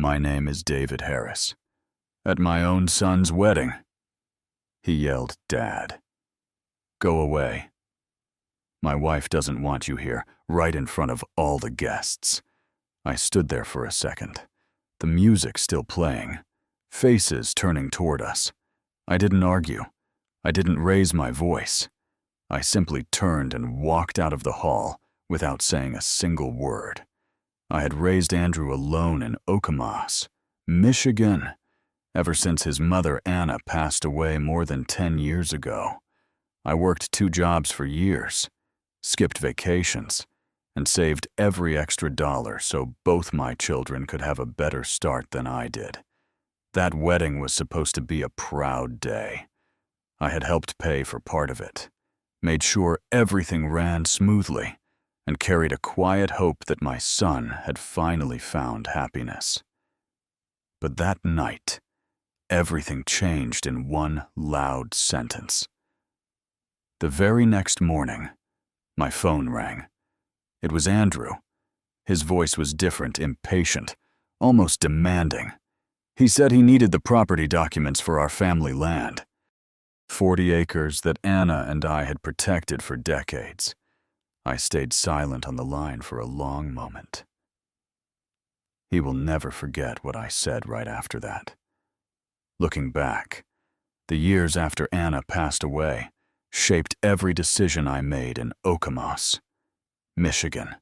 My name is David Harris. At my own son's wedding. He yelled, "Dad, go away. My wife doesn't want you here, right in front of all the guests." I stood there for a second, the music still playing, faces turning toward us. I didn't argue. I didn't raise my voice. I simply turned and walked out of the hall without saying a single word. I had raised Andrew alone in Okemos, Michigan, ever since his mother Anna passed away more than 10 years ago. I worked 2 jobs for years, skipped vacations, and saved every extra dollar so both my children could have a better start than I did. That wedding was supposed to be a proud day. I had helped pay for part of it, made sure everything ran smoothly, and carried a quiet hope that my son had finally found happiness. But that night, everything changed in one loud sentence. The very next morning, my phone rang. It was Andrew. His voice was different, impatient, almost demanding. He said he needed the property documents for our family land, 40 acres that Anna and I had protected for decades. I stayed silent on the line for a long moment. He will never forget what I said right after that. Looking back, the years after Anna passed away shaped every decision I made in Okemos, Michigan.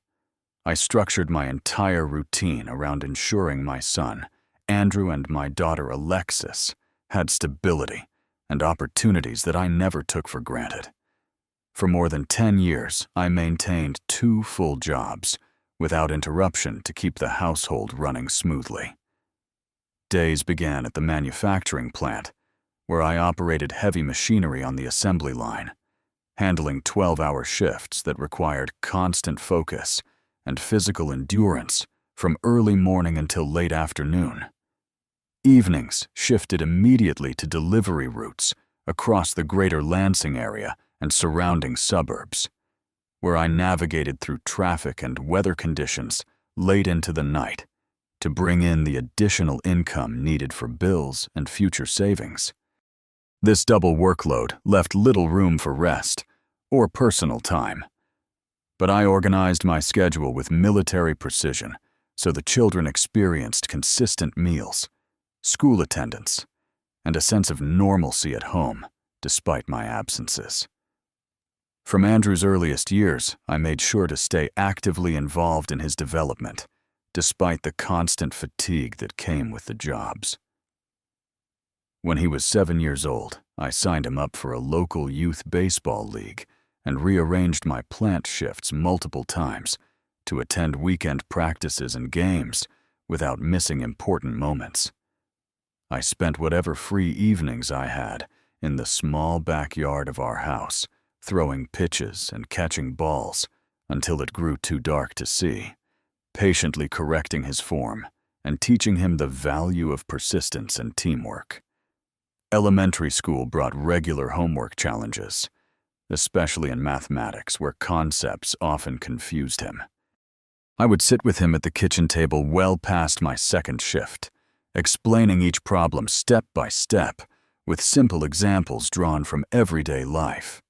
I structured my entire routine around ensuring my son, Andrew, and my daughter Alexis had stability and opportunities that I never took for granted. For more than 10 years, I maintained 2 full jobs without interruption to keep the household running smoothly. Days began at the manufacturing plant, where I operated heavy machinery on the assembly line, handling 12-hour shifts that required constant focus and physical endurance from early morning until late afternoon. Evenings shifted immediately to delivery routes across the greater Lansing area and surrounding suburbs, where I navigated through traffic and weather conditions late into the night to bring in the additional income needed for bills and future savings. This double workload left little room for rest or personal time, but I organized my schedule with military precision so the children experienced consistent meals, school attendance, and a sense of normalcy at home despite my absences. From Andrew's earliest years, I made sure to stay actively involved in his development, despite the constant fatigue that came with the jobs. When he was 7 years old, I signed him up for a local youth baseball league and rearranged my plant shifts multiple times to attend weekend practices and games without missing important moments. I spent whatever free evenings I had in the small backyard of our house, throwing pitches and catching balls until it grew too dark to see, patiently correcting his form and teaching him the value of persistence and teamwork. Elementary school brought regular homework challenges, especially in mathematics, where concepts often confused him. I would sit with him at the kitchen table well past my second shift, explaining each problem step by step with simple examples drawn from everyday life.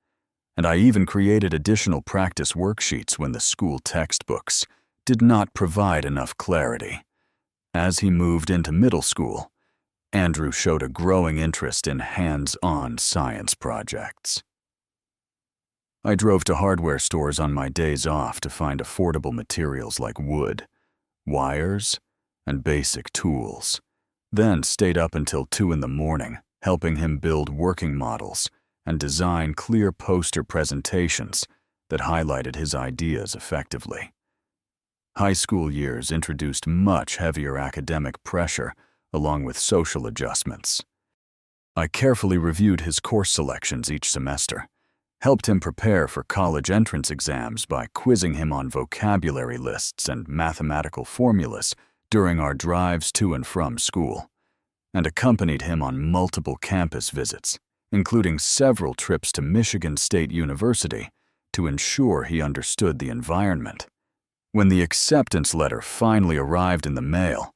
And I even created additional practice worksheets when the school textbooks did not provide enough clarity. As he moved into middle school, Andrew showed a growing interest in hands-on science projects. I drove to hardware stores on my days off to find affordable materials like wood, wires, and basic tools, then stayed up until 2 in the morning, helping him build working models and design clear poster presentations that highlighted his ideas effectively. High school years introduced much heavier academic pressure along with social adjustments. I carefully reviewed his course selections each semester, helped him prepare for college entrance exams by quizzing him on vocabulary lists and mathematical formulas during our drives to and from school, and accompanied him on multiple campus visits, including several trips to Michigan State University to ensure he understood the environment. When the acceptance letter finally arrived in the mail,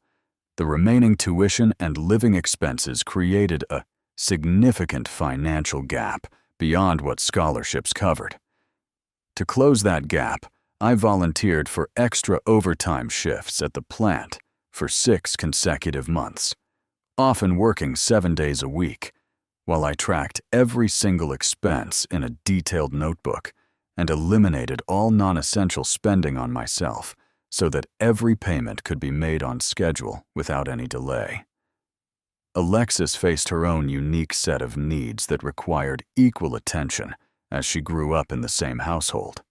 the remaining tuition and living expenses created a significant financial gap beyond what scholarships covered. To close that gap, I volunteered for extra overtime shifts at the plant for 6 consecutive months, often working 7 days a week, while I tracked every single expense in a detailed notebook and eliminated all non-essential spending on myself so that every payment could be made on schedule without any delay. Alexis faced her own unique set of needs that required equal attention as she grew up in the same household.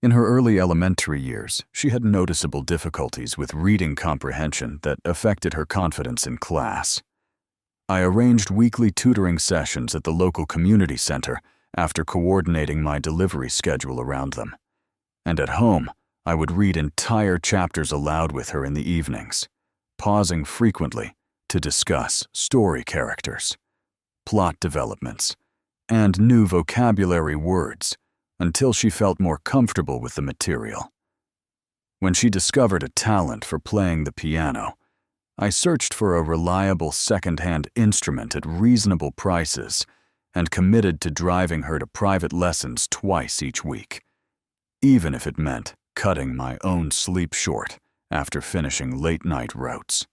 In her early elementary years, she had noticeable difficulties with reading comprehension that affected her confidence in class. I arranged weekly tutoring sessions at the local community center after coordinating my delivery schedule around them. And at home, I would read entire chapters aloud with her in the evenings, pausing frequently to discuss story characters, plot developments, and new vocabulary words until she felt more comfortable with the material. When she discovered a talent for playing the piano, I searched for a reliable second-hand instrument at reasonable prices and committed to driving her to private lessons twice each week, even if it meant cutting my own sleep short after finishing late-night routes.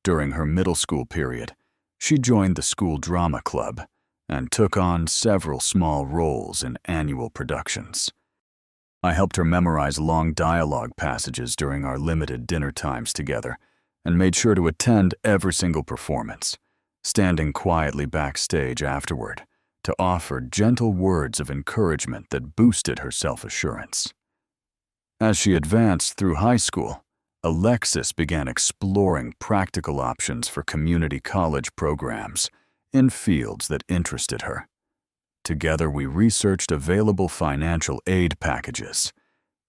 During her middle school period, she joined the school drama club and took on several small roles in annual productions. I helped her memorize long dialogue passages during our limited dinner times together and made sure to attend every single performance, standing quietly backstage afterward to offer gentle words of encouragement that boosted her self-assurance. As she advanced through high school, Alexis began exploring practical options for community college programs in fields that interested her. Together, we researched available financial aid packages,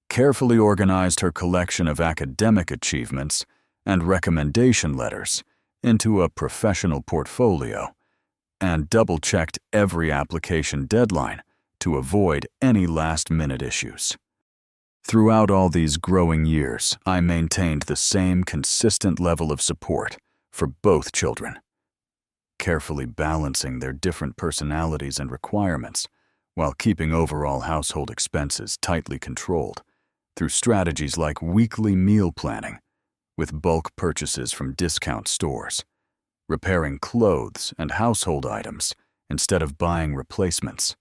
carefully organized her collection of academic achievements and recommendation letters into a professional portfolio, and double-checked every application deadline to avoid any last-minute issues. Throughout all these growing years, I maintained the same consistent level of support for both children, carefully balancing their different personalities and requirements while keeping overall household expenses tightly controlled through strategies like weekly meal planning, with bulk purchases from discount stores, repairing clothes and household items instead of buying replacements,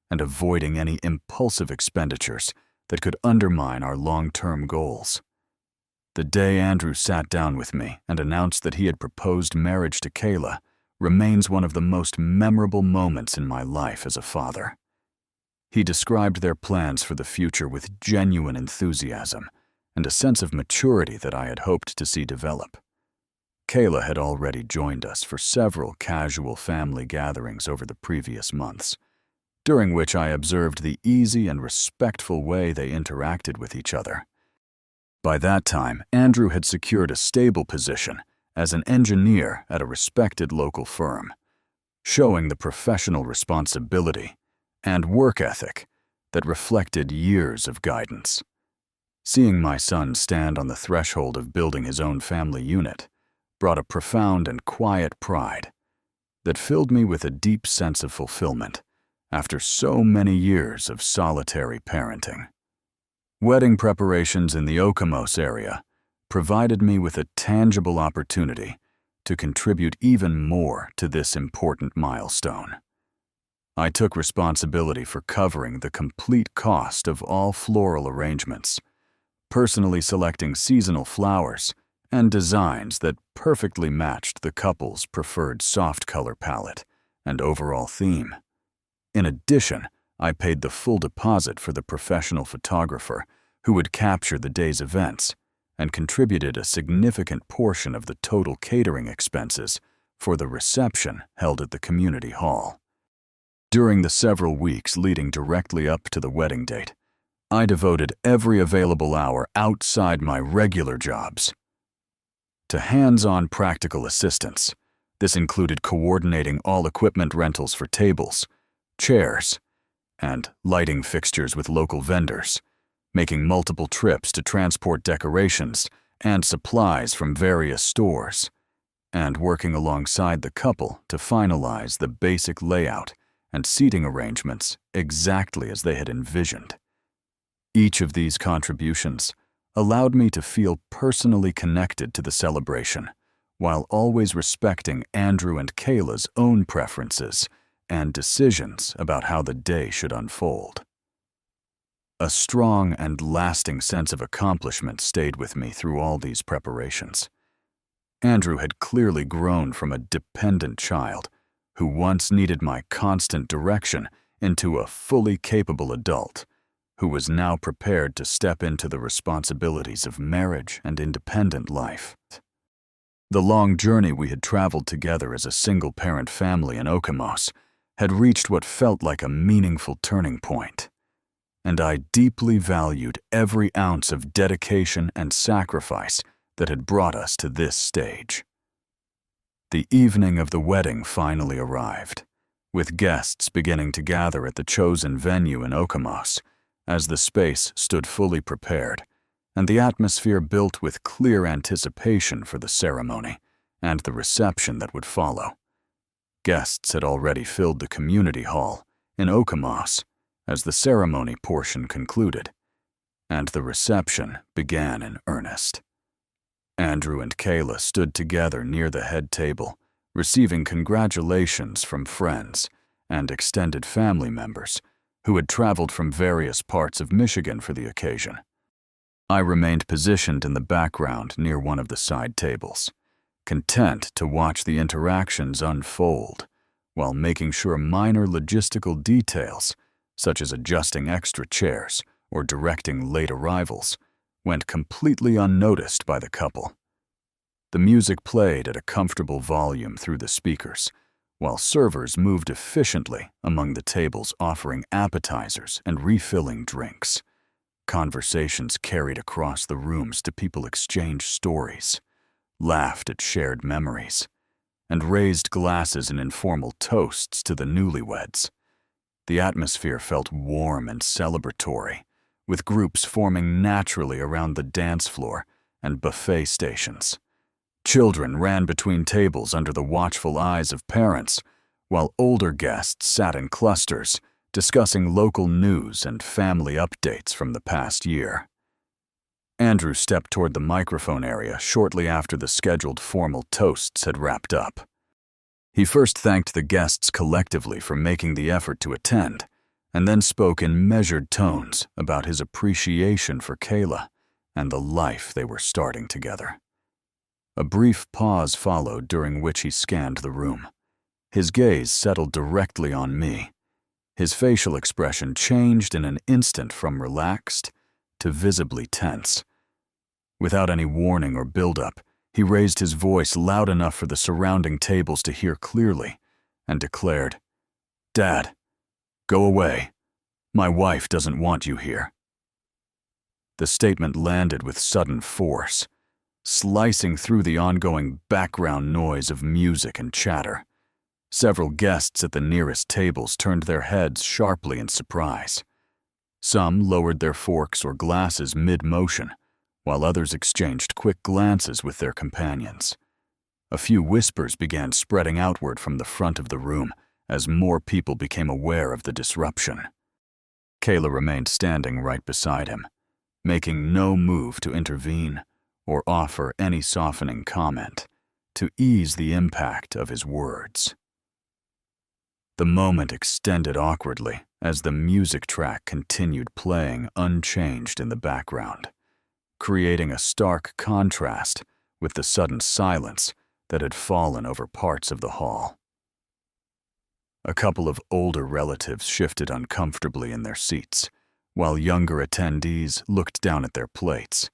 and avoiding any impulsive expenditures that could undermine our long-term goals. The day Andrew sat down with me and announced that he had proposed marriage to Kayla remains one of the most memorable moments in my life as a father. He described their plans for the future with genuine enthusiasm and a sense of maturity that I had hoped to see develop. Kayla had already joined us for several casual family gatherings over the previous months, during which I observed the easy and respectful way they interacted with each other. By that time, Andrew had secured a stable position as an engineer at a respected local firm, showing the professional responsibility and work ethic that reflected years of guidance. Seeing my son stand on the threshold of building his own family unit brought a profound and quiet pride that filled me with a deep sense of fulfillment after so many years of solitary parenting. Wedding preparations in the Okemos area provided me with a tangible opportunity to contribute even more to this important milestone. I took responsibility for covering the complete cost of all floral arrangements, personally selecting seasonal flowers and designs that perfectly matched the couple's preferred soft color palette and overall theme. In addition, I paid the full deposit for the professional photographer who would capture the day's events and contributed a significant portion of the total catering expenses for the reception held at the community hall. During the several weeks leading directly up to the wedding date, I devoted every available hour outside my regular jobs to hands-on practical assistance. This included coordinating all equipment rentals for tables, chairs, and lighting fixtures with local vendors, making multiple trips to transport decorations and supplies from various stores, and working alongside the couple to finalize the basic layout and seating arrangements exactly as they had envisioned. Each of these contributions allowed me to feel personally connected to the celebration, while always respecting Andrew and Kayla's own preferences and decisions about how the day should unfold. A strong and lasting sense of accomplishment stayed with me through all these preparations. Andrew had clearly grown from a dependent child who once needed my constant direction into a fully capable adult who was now prepared to step into the responsibilities of marriage and independent life. The long journey we had traveled together as a single-parent family in Okemos had reached what felt like a meaningful turning point, and I deeply valued every ounce of dedication and sacrifice that had brought us to this stage. The evening of the wedding finally arrived, with guests beginning to gather at the chosen venue in Okemos as the space stood fully prepared, and the atmosphere built with clear anticipation for the ceremony and the reception that would follow. Guests had already filled the community hall in Okemos as the ceremony portion concluded, and the reception began in earnest. Andrew and Kayla stood together near the head table, receiving congratulations from friends and extended family members who had traveled from various parts of Michigan for the occasion. I remained positioned in the background near one of the side tables, content to watch the interactions unfold while making sure minor logistical details, such as adjusting extra chairs or directing late arrivals, went completely unnoticed by the couple. The music played at a comfortable volume through the speakers, while servers moved efficiently among the tables offering appetizers and refilling drinks. Conversations carried across the rooms to people exchanged stories, laughed at shared memories, and raised glasses in informal toasts to the newlyweds. The atmosphere felt warm and celebratory, with groups forming naturally around the dance floor and buffet stations. Children ran between tables under the watchful eyes of parents, while older guests sat in clusters, discussing local news and family updates from the past year. Andrew stepped toward the microphone area shortly after the scheduled formal toasts had wrapped up. He first thanked the guests collectively for making the effort to attend, and then spoke in measured tones about his appreciation for Kayla and the life they were starting together. A brief pause followed, during which he scanned the room. His gaze settled directly on me. His facial expression changed in an instant from relaxed to visibly tense. Without any warning or build-up, he raised his voice loud enough for the surrounding tables to hear clearly and declared, "Dad, go away. My wife doesn't want you here." The statement landed with sudden force, slicing through the ongoing background noise of music and chatter. Several guests at the nearest tables turned their heads sharply in surprise. Some lowered their forks or glasses mid-motion, while others exchanged quick glances with their companions. A few whispers began spreading outward from the front of the room as more people became aware of the disruption. Kayla remained standing right beside him, making no move to intervene or offer any softening comment to ease the impact of his words. The moment extended awkwardly as the music track continued playing unchanged in the background, creating a stark contrast with the sudden silence that had fallen over parts of the hall. A couple of older relatives shifted uncomfortably in their seats, while younger attendees looked down at their plates,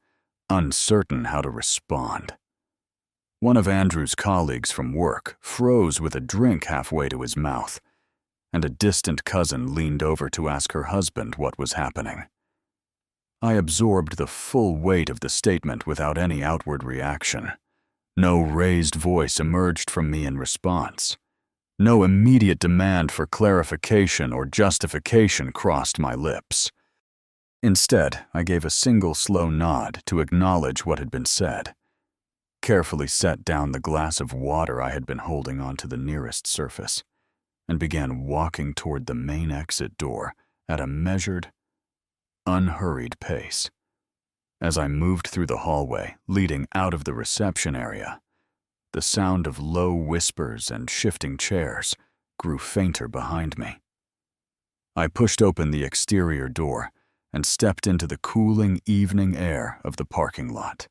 uncertain how to respond. One of Andrew's colleagues from work froze with a drink halfway to his mouth, and a distant cousin leaned over to ask her husband what was happening. I absorbed the full weight of the statement without any outward reaction. No raised voice emerged from me in response. No immediate demand for clarification or justification crossed my lips. Instead, I gave a single slow nod to acknowledge what had been said, carefully set down the glass of water I had been holding onto the nearest surface, and began walking toward the main exit door at a measured, unhurried pace. As I moved through the hallway leading out of the reception area, the sound of low whispers and shifting chairs grew fainter behind me. I pushed open the exterior door and stepped into the cooling evening air of the parking lot.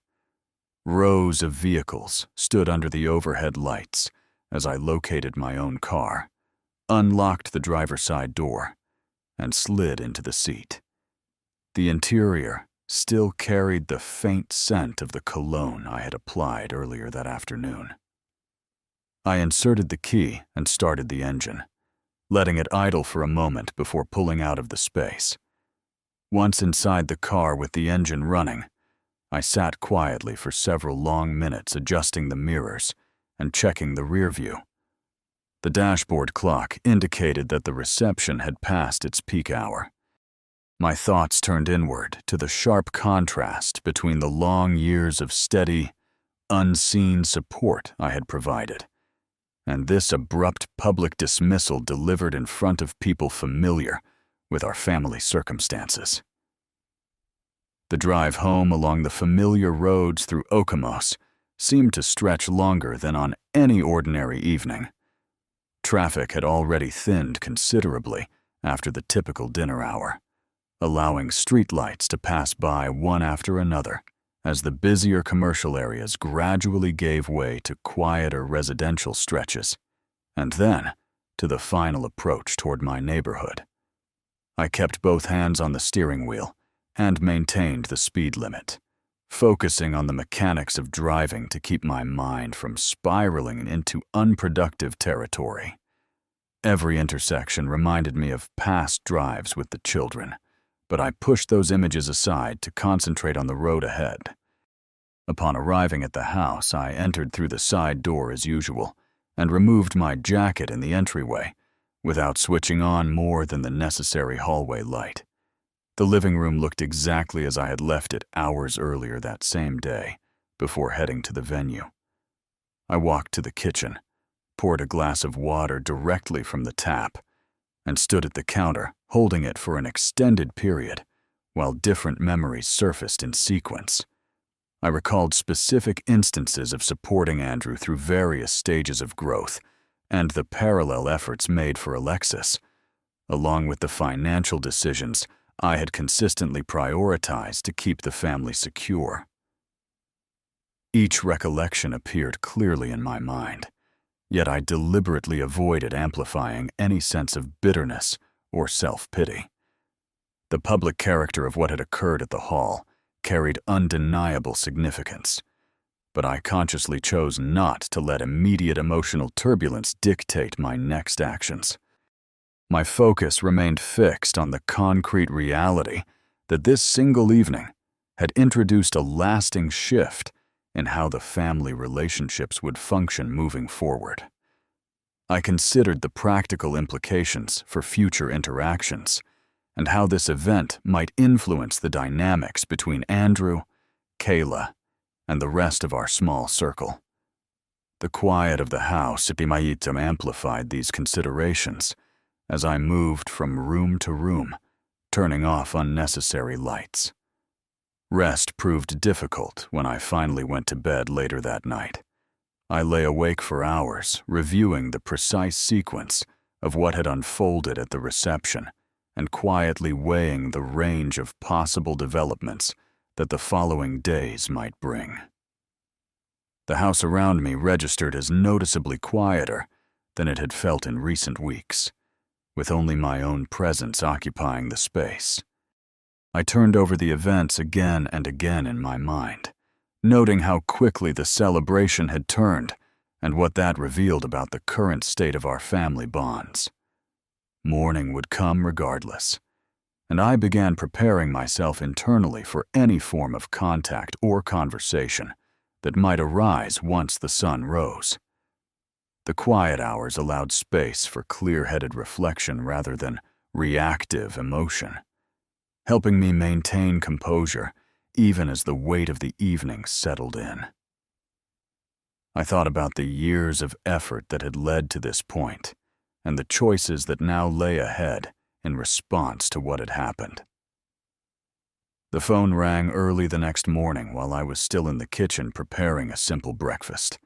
Rows of vehicles stood under the overhead lights as I located my own car, unlocked the driver's side door, and slid into the seat. The interior still carried the faint scent of the cologne I had applied earlier that afternoon. I inserted the key and started the engine, letting it idle for a moment before pulling out of the space. Once inside the car with the engine running, I sat quietly for several long minutes adjusting the mirrors and checking the rear view. The dashboard clock indicated that the reception had passed its peak hour. My thoughts turned inward to the sharp contrast between the long years of steady, unseen support I had provided, and this abrupt public dismissal delivered in front of people familiar with our family circumstances. The drive home along the familiar roads through Okemos seemed to stretch longer than on any ordinary evening. Traffic had already thinned considerably after the typical dinner hour, allowing streetlights to pass by one after another as the busier commercial areas gradually gave way to quieter residential stretches, and then to the final approach toward my neighborhood. I kept both hands on the steering wheel and maintained the speed limit, focusing on the mechanics of driving to keep my mind from spiraling into unproductive territory. Every intersection reminded me of past drives with the children, but I pushed those images aside to concentrate on the road ahead. Upon arriving at the house, I entered through the side door as usual and removed my jacket in the entryway without switching on more than the necessary hallway light. The living room looked exactly as I had left it hours earlier that same day, before heading to the venue. I walked to the kitchen, poured a glass of water directly from the tap, and stood at the counter, holding it for an extended period, while different memories surfaced in sequence. I recalled specific instances of supporting Andrew through various stages of growth, and the parallel efforts made for Alexis, along with the financial decisions I had consistently prioritized to keep the family secure. Each recollection appeared clearly in my mind, yet I deliberately avoided amplifying any sense of bitterness or self-pity. The public character of what had occurred at the hall carried undeniable significance, but I consciously chose not to let immediate emotional turbulence dictate my next actions. My focus remained fixed on the concrete reality that this single evening had introduced a lasting shift in how the family relationships would function moving forward. I considered the practical implications for future interactions and how this event might influence the dynamics between Andrew, Kayla, and the rest of our small circle. The quiet of the house amplified these considerations as I moved from room to room, turning off unnecessary lights. Rest proved difficult when I finally went to bed later that night. I lay awake for hours, reviewing the precise sequence of what had unfolded at the reception and quietly weighing the range of possible developments that the following days might bring. The house around me registered as noticeably quieter than it had felt in recent weeks, with only my own presence occupying the space. I turned over the events again and again in my mind, noting how quickly the celebration had turned and what that revealed about the current state of our family bonds. Morning would come regardless, and I began preparing myself internally for any form of contact or conversation that might arise once the sun rose. The quiet hours allowed space for clear-headed reflection rather than reactive emotion. helping me maintain composure even as the weight of the evening settled in. I thought about the years of effort that had led to this point, and the choices that now lay ahead in response to what had happened. The phone rang early the next morning while I was still in the kitchen preparing a simple breakfast.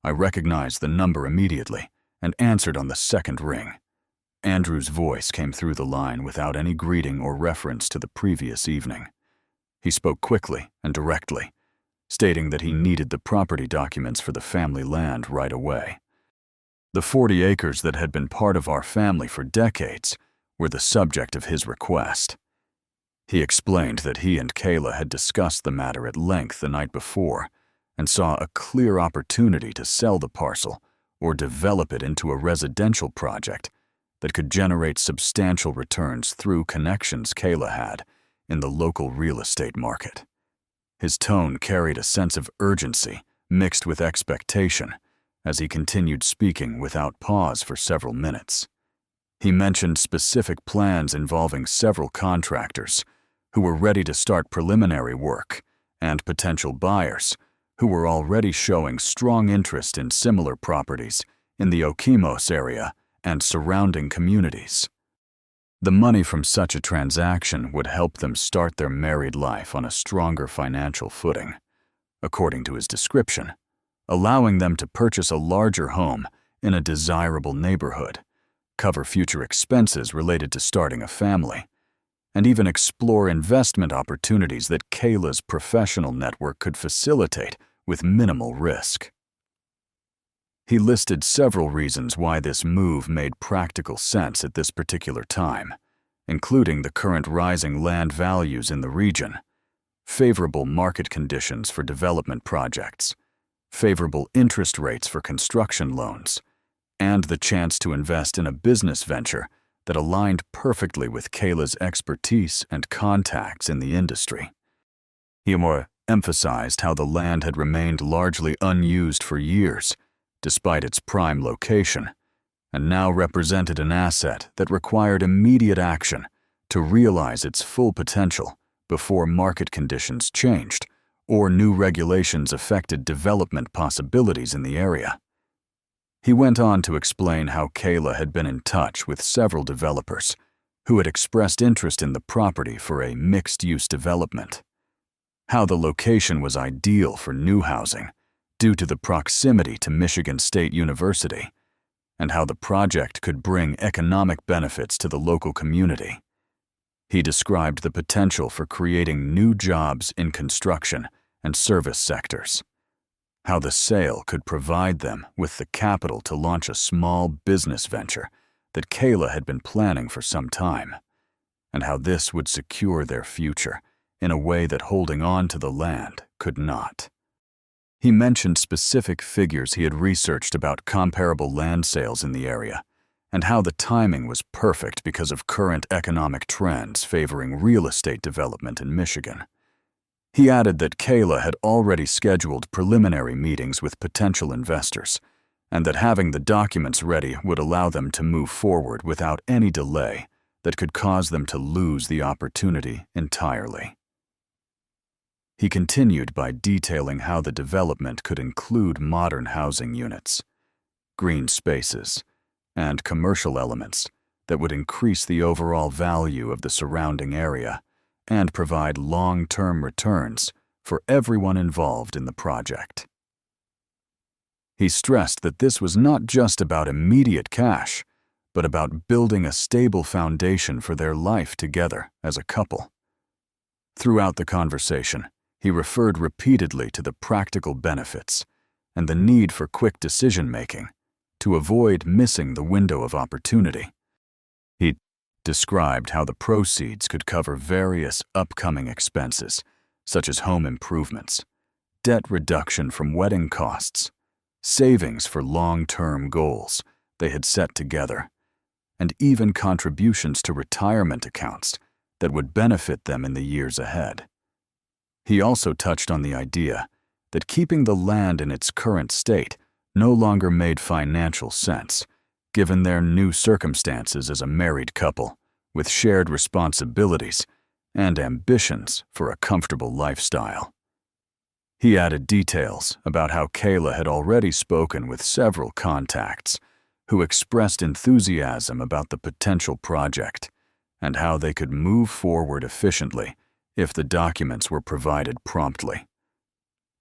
I recognized the number immediately and answered on the second ring. Andrew's voice came through the line without any greeting or reference to the previous evening. He spoke quickly and directly, stating that he needed the property documents for the family land right away. The 40 acres that had been part of our family for decades were the subject of his request. He explained that he and Kayla had discussed the matter at length the night before and saw a clear opportunity to sell the parcel or develop it into a residential project that could generate substantial returns through connections Kayla had in the local real estate market. His tone carried a sense of urgency mixed with expectation as he continued speaking without pause for several minutes. He mentioned specific plans involving several contractors who were ready to start preliminary work and potential buyers who were already showing strong interest in similar properties in the Okemos area and surrounding communities. The money from such a transaction would help them start their married life on a stronger financial footing, according to his description, allowing them to purchase a larger home in a desirable neighborhood, cover future expenses related to starting a family, and even explore investment opportunities that Kayla's professional network could facilitate with minimal risk. He listed several reasons why this move made practical sense at this particular time, including the current rising land values in the region, favorable market conditions for development projects, favorable interest rates for construction loans, and the chance to invest in a business venture that aligned perfectly with Kayla's expertise and contacts in the industry. He more emphasized how the land had remained largely unused for years, despite its prime location, and now represented an asset that required immediate action to realize its full potential before market conditions changed or new regulations affected development possibilities in the area. He went on to explain how Kayla had been in touch with several developers who had expressed interest in the property for a mixed-use development, how the location was ideal for new housing due to the proximity to Michigan State University, and how the project could bring economic benefits to the local community. He described the potential for creating new jobs in construction and service sectors, how the sale could provide them with the capital to launch a small business venture that Kayla had been planning for some time, and how this would secure their future in a way that holding on to the land could not. He mentioned specific figures he had researched about comparable land sales in the area, and how the timing was perfect because of current economic trends favoring real estate development in Michigan. He added that Kayla had already scheduled preliminary meetings with potential investors, and that having the documents ready would allow them to move forward without any delay that could cause them to lose the opportunity entirely. He continued by detailing how the development could include modern housing units, green spaces, and commercial elements that would increase the overall value of the surrounding area and provide long-term returns for everyone involved in the project. He stressed that this was not just about immediate cash, but about building a stable foundation for their life together as a couple. Throughout the conversation, he referred repeatedly to the practical benefits and the need for quick decision-making to avoid missing the window of opportunity. He described how the proceeds could cover various upcoming expenses, such as home improvements, debt reduction from wedding costs, savings for long-term goals they had set together, and even contributions to retirement accounts that would benefit them in the years ahead. He also touched on the idea that keeping the land in its current state no longer made financial sense, given their new circumstances as a married couple with shared responsibilities and ambitions for a comfortable lifestyle. He added details about how Kayla had already spoken with several contacts who expressed enthusiasm about the potential project and how they could move forward efficiently if the documents were provided promptly.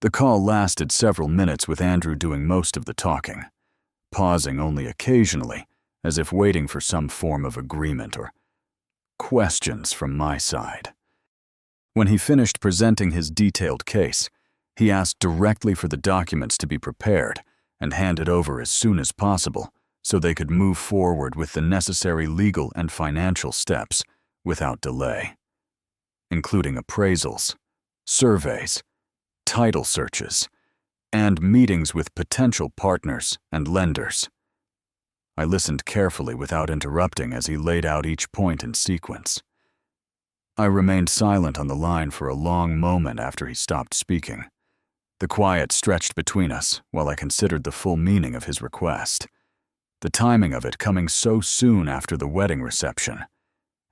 The call lasted several minutes with Andrew doing most of the talking, pausing only occasionally as if waiting for some form of agreement or questions from my side. When he finished presenting his detailed case, he asked directly for the documents to be prepared and handed over as soon as possible so they could move forward with the necessary legal and financial steps without delay, including appraisals, surveys, title searches, and meetings with potential partners and lenders. I listened carefully without interrupting as he laid out each point in sequence. I remained silent on the line for a long moment after he stopped speaking. The quiet stretched between us while I considered the full meaning of his request, the timing of it coming so soon after the wedding reception,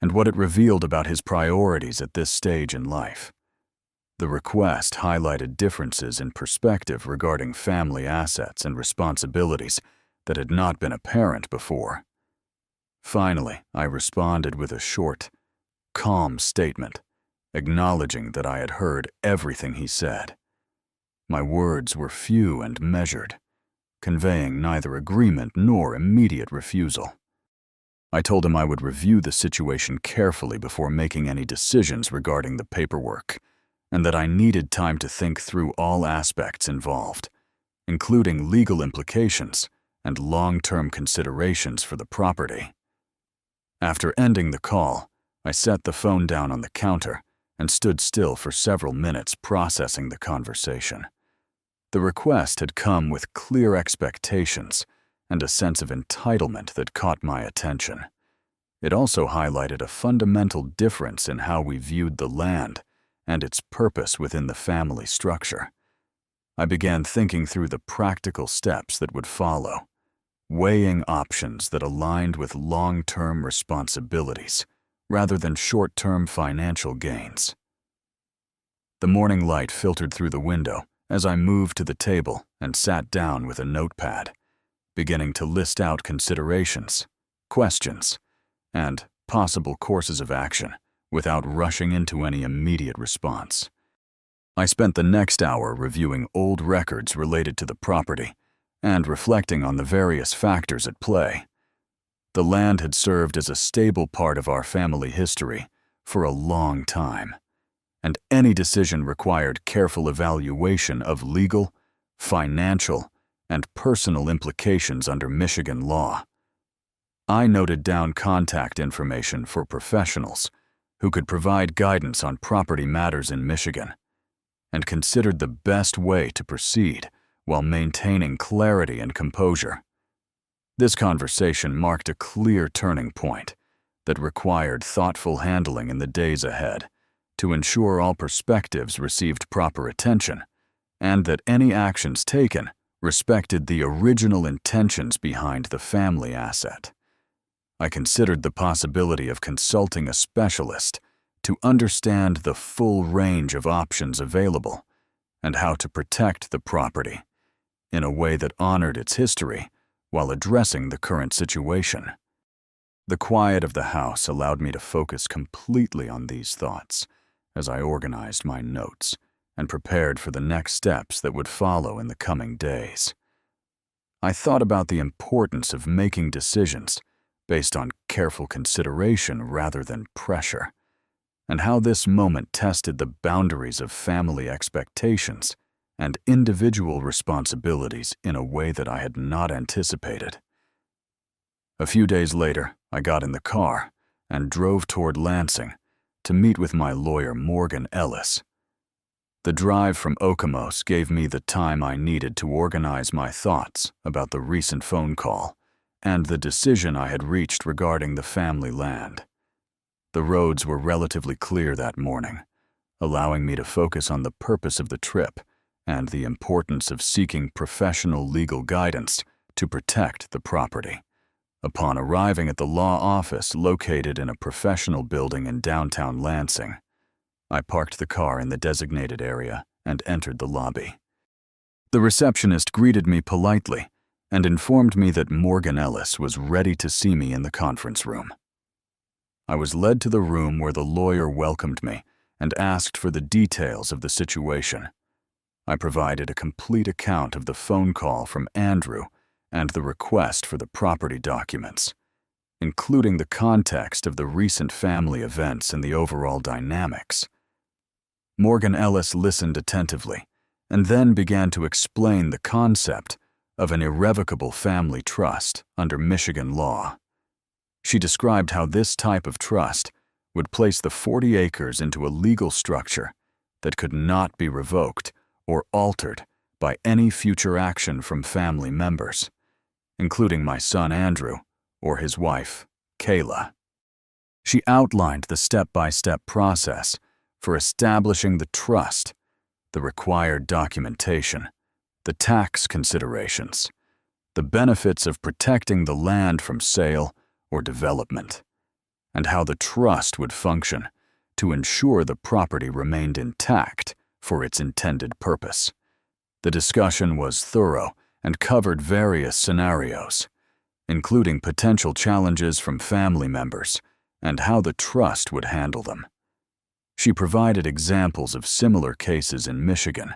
and what it revealed about his priorities at this stage in life. The request highlighted differences in perspective regarding family assets and responsibilities that had not been apparent before. Finally, I responded with a short, calm statement, acknowledging that I had heard everything he said. My words were few and measured, conveying neither agreement nor immediate refusal. I told him I would review the situation carefully before making any decisions regarding the paperwork, and that I needed time to think through all aspects involved, including legal implications and long-term considerations for the property. After ending the call, I set the phone down on the counter and stood still for several minutes processing the conversation. The request had come with clear expectations and a sense of entitlement that caught my attention. It also highlighted a fundamental difference in how we viewed the land and its purpose within the family structure. I began thinking through the practical steps that would follow, weighing options that aligned with long-term responsibilities rather than short-term financial gains. The morning light filtered through the window as I moved to the table and sat down with a notepad, beginning to list out considerations, questions, and possible courses of action without rushing into any immediate response. I spent the next hour reviewing old records related to the property and reflecting on the various factors at play. The land had served as a stable part of our family history for a long time, and any decision required careful evaluation of legal, financial, and personal implications under Michigan law. I noted down contact information for professionals who could provide guidance on property matters in Michigan, and considered the best way to proceed while maintaining clarity and composure. This conversation marked a clear turning point that required thoughtful handling in the days ahead to ensure all perspectives received proper attention and that any actions taken respected the original intentions behind the family asset. I considered the possibility of consulting a specialist to understand the full range of options available and how to protect the property in a way that honored its history while addressing the current situation. The quiet of the house allowed me to focus completely on these thoughts as I organized my notes and prepared for the next steps that would follow in the coming days. I thought about the importance of making decisions based on careful consideration rather than pressure, and how this moment tested the boundaries of family expectations and individual responsibilities in a way that I had not anticipated. A few days later, I got in the car and drove toward Lansing to meet with my lawyer Morgan Ellis. The drive from Okemos gave me the time I needed to organize my thoughts about the recent phone call and the decision I had reached regarding the family land. The roads were relatively clear that morning, allowing me to focus on the purpose of the trip and the importance of seeking professional legal guidance to protect the property. Upon arriving at the law office located in a professional building in downtown Lansing, I parked the car in the designated area and entered the lobby. The receptionist greeted me politely and informed me that Morgan Ellis was ready to see me in the conference room. I was led to the room where the lawyer welcomed me and asked for the details of the situation. I provided a complete account of the phone call from Andrew and the request for the property documents, including the context of the recent family events and the overall dynamics. Morgan Ellis listened attentively and then began to explain the concept of an irrevocable family trust under Michigan law. She described how this type of trust would place the 40 acres into a legal structure that could not be revoked or altered by any future action from family members, including my son Andrew or his wife, Kayla. She outlined the step-by-step process for establishing the trust, the required documentation, the tax considerations, the benefits of protecting the land from sale or development, and how the trust would function to ensure the property remained intact for its intended purpose. The discussion was thorough and covered various scenarios, including potential challenges from family members and how the trust would handle them. She provided examples of similar cases in Michigan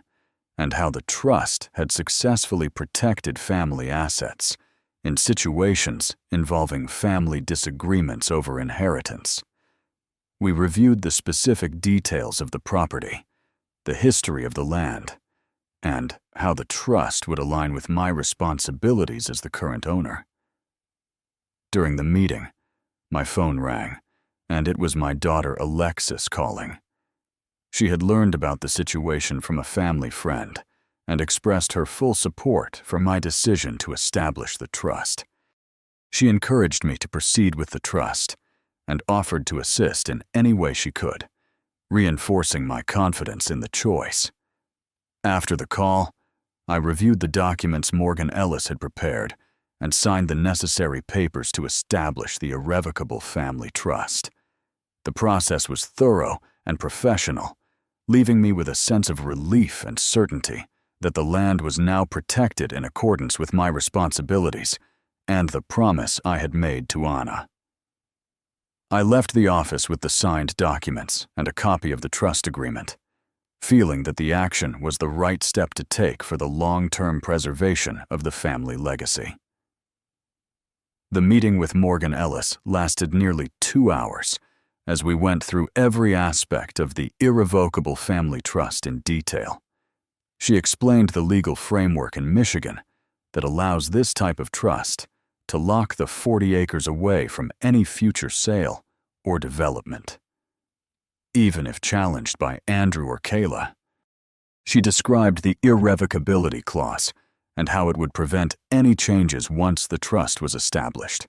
and how the trust had successfully protected family assets in situations involving family disagreements over inheritance. We reviewed the specific details of the property, the history of the land, and how the trust would align with my responsibilities as the current owner. During the meeting, my phone rang, and it was my daughter Alexis calling. She had learned about the situation from a family friend and expressed her full support for my decision to establish the trust. She encouraged me to proceed with the trust and offered to assist in any way she could, reinforcing my confidence in the choice. After the call, I reviewed the documents Morgan Ellis had prepared and signed the necessary papers to establish the irrevocable family trust. The process was thorough and professional, leaving me with a sense of relief and certainty that the land was now protected in accordance with my responsibilities and the promise I had made to Anna. I left the office with the signed documents and a copy of the trust agreement, feeling that the action was the right step to take for the long-term preservation of the family legacy. The meeting with Morgan Ellis lasted nearly 2 hours as we went through every aspect of the irrevocable family trust in detail. She explained the legal framework in Michigan that allows this type of trust to lock the 40 acres away from any future sale or development, even if challenged by Andrew or Kayla. She described the irrevocability clause and how it would prevent any changes once the trust was established.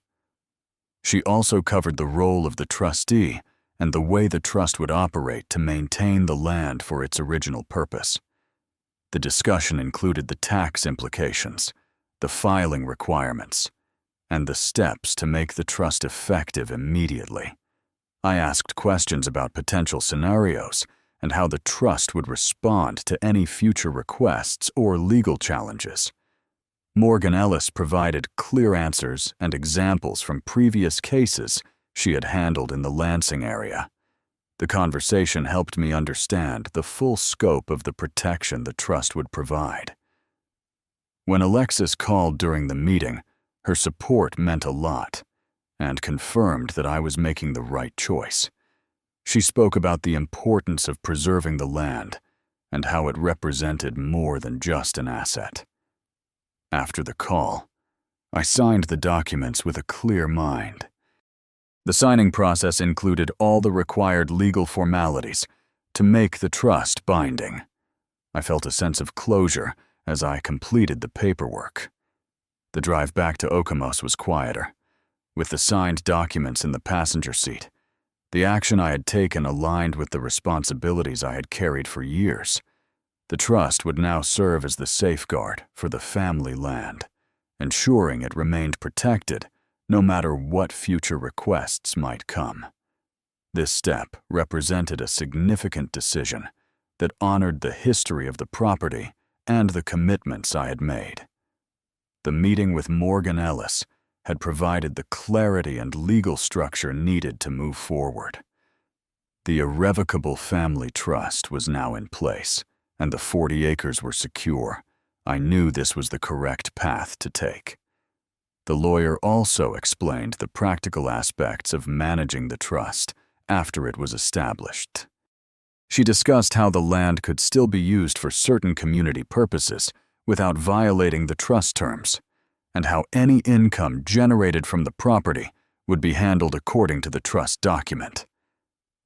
She also covered the role of the trustee and the way the trust would operate to maintain the land for its original purpose. The discussion included the tax implications, the filing requirements, and the steps to make the trust effective immediately. I asked questions about potential scenarios and how the trust would respond to any future requests or legal challenges. Morgan Ellis provided clear answers and examples from previous cases she had handled in the Lansing area. The conversation helped me understand the full scope of the protection the trust would provide. When Alexis called during the meeting, her support meant a lot and confirmed that I was making the right choice. She spoke about the importance of preserving the land and how it represented more than just an asset. After the call, I signed the documents with a clear mind. The signing process included all the required legal formalities to make the trust binding. I felt a sense of closure as I completed the paperwork. The drive back to Okemos was quieter. With the signed documents in the passenger seat, the action I had taken aligned with the responsibilities I had carried for years. The trust would now serve as the safeguard for the family land, ensuring it remained protected no matter what future requests might come. This step represented a significant decision that honored the history of the property and the commitments I had made. The meeting with Morgan Ellis had provided the clarity and legal structure needed to move forward. The irrevocable family trust was now in place, and the 40 acres were secure. I knew this was the correct path to take. The lawyer also explained the practical aspects of managing the trust after it was established. She discussed how the land could still be used for certain community purposes without violating the trust terms, and how any income generated from the property would be handled according to the trust document.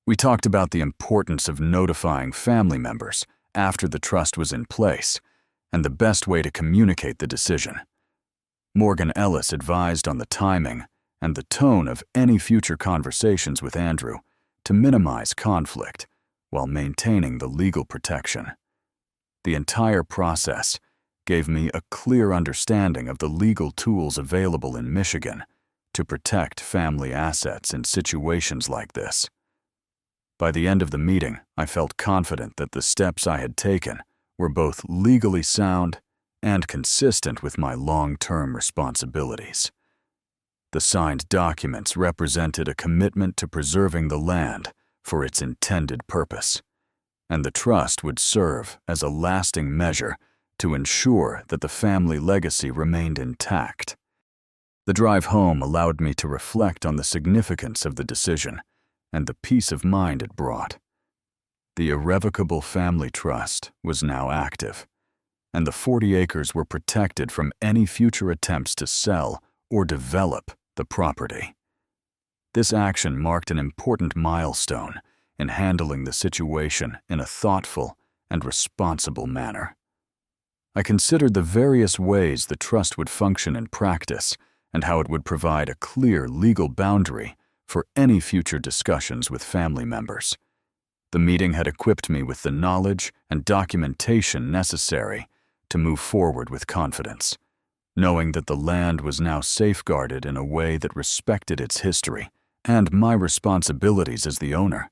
We talked about the importance of notifying family members after the trust was in place and the best way to communicate the decision. Morgan Ellis advised on the timing and the tone of any future conversations with Andrew to minimize conflict while maintaining the legal protection. The entire process gave me a clear understanding of the legal tools available in Michigan to protect family assets in situations like this. By the end of the meeting, I felt confident that the steps I had taken were both legally sound and consistent with my long-term responsibilities. The signed documents represented a commitment to preserving the land for its intended purpose, and the trust would serve as a lasting measure to ensure that the family legacy remained intact. The drive home allowed me to reflect on the significance of the decision and the peace of mind it brought. The irrevocable family trust was now active, and the 40 acres were protected from any future attempts to sell or develop the property. This action marked an important milestone in handling the situation in a thoughtful and responsible manner. I considered the various ways the trust would function in practice and how it would provide a clear legal boundary for any future discussions with family members. The meeting had equipped me with the knowledge and documentation necessary to move forward with confidence, knowing that the land was now safeguarded in a way that respected its history and my responsibilities as the owner.